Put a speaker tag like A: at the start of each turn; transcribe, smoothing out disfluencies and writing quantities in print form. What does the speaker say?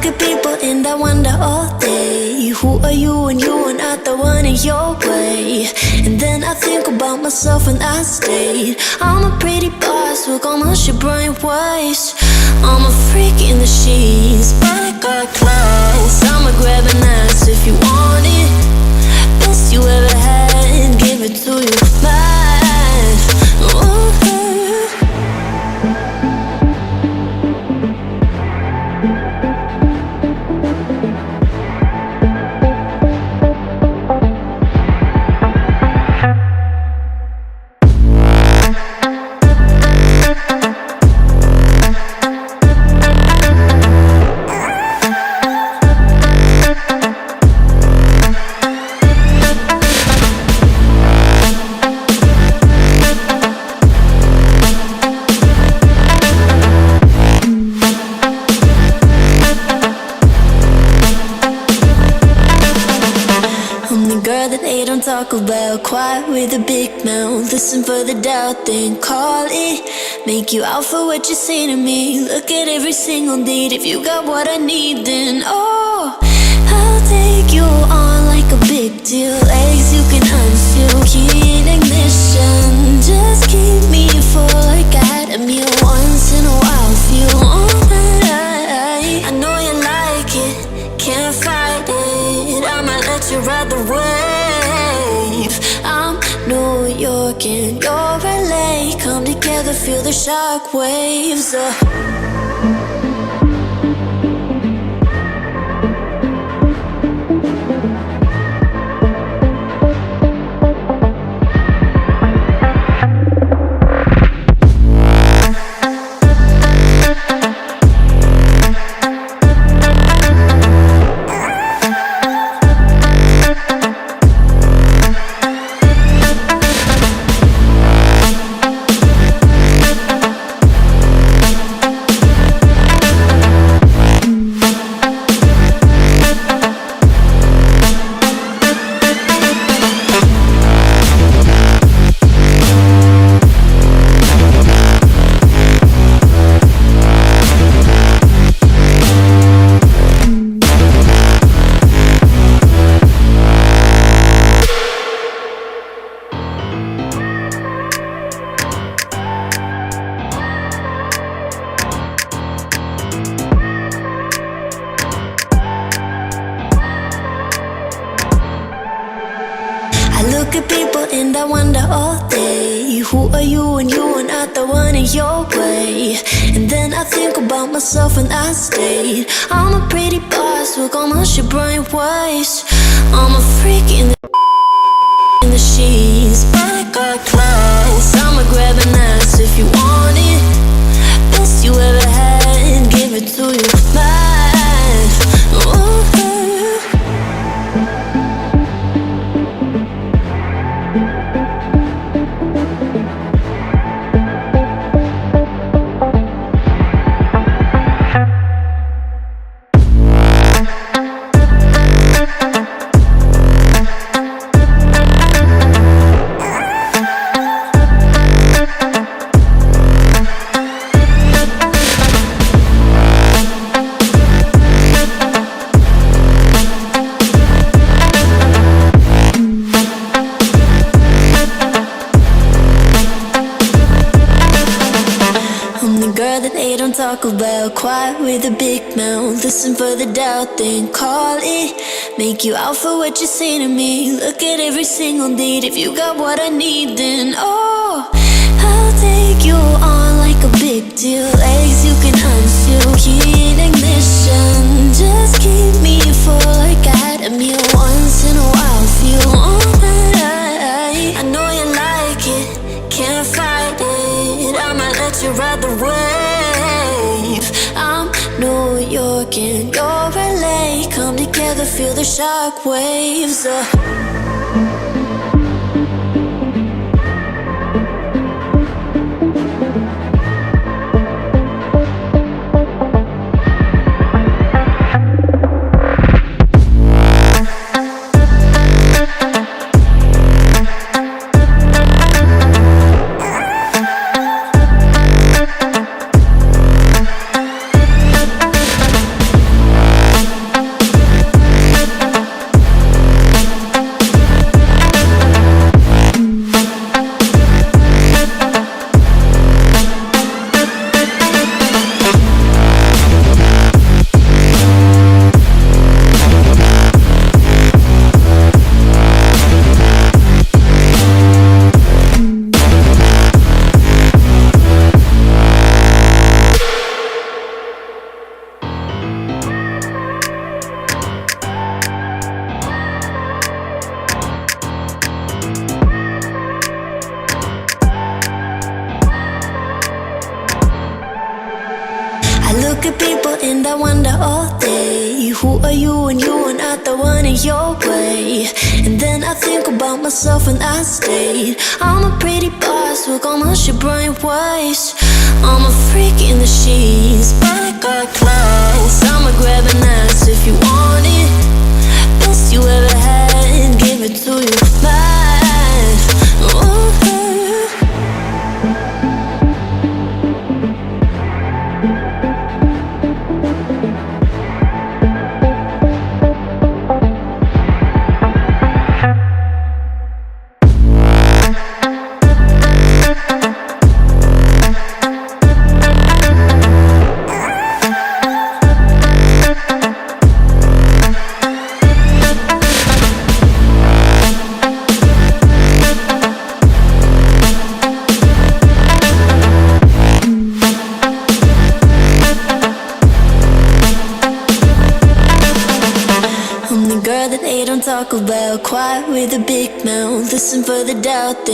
A: at people and I wonder all day, who are you when you are not the one in your way? And then I think about myself when I stayed. I'm a pretty boss with almost your brain waves. I'm a freak in the sheets, but I got class. I'ma grab an ass if you want it. Best you ever had, give it to you bad. Ooh. Talk about quiet with a big mouth. Listen for the doubt, then call it. Make you out for what you say to me. Look at every single date. If you got what I need, then oh, I'll take you on like a big deal. Legs you can unseal, key in ignition. Just keep me full like I had a meal once in a while. Feel alright. I know you like it, can't fight it. I'ma let you ride the wave. I'm New York and you're LA. Come together, feel the shock waves. Look at people and I wonder all day, who are you when you are not the one in your way? And then I think about myself when I stayed. I'm a pretty boss with almost your brain waves. I'm a freak in the sheets, but I got class. I'ma grab an ass if you want it. Best you ever had, give it to you bad. Ooh. Talk about quiet with a big mouth. Listen for the doubt, then call it. Make you out for what you say to me. Look at every single date. If you got what I need, then oh, I'll take you on like a big deal. Legs you can unseal, key in ignition. Just keep me full like I had a meal once in a while. Feel alright. I know you like it, can't fight it. I'ma let you ride the wave. I'm New York and you're LA. Come together, feel the shock waves. look at people and I wonder all day, who are you and you are not the one in your way. And then I think about myself and I stayed. I'm a pretty boss with all my shit brain waves. I'm a freak in the sheets, but I got class. I'ma grab an ass if you want it. Best you ever had, give it to you bad. Ooh. Girl that they don't talk about, quiet with a big mouth, listen for the doubt.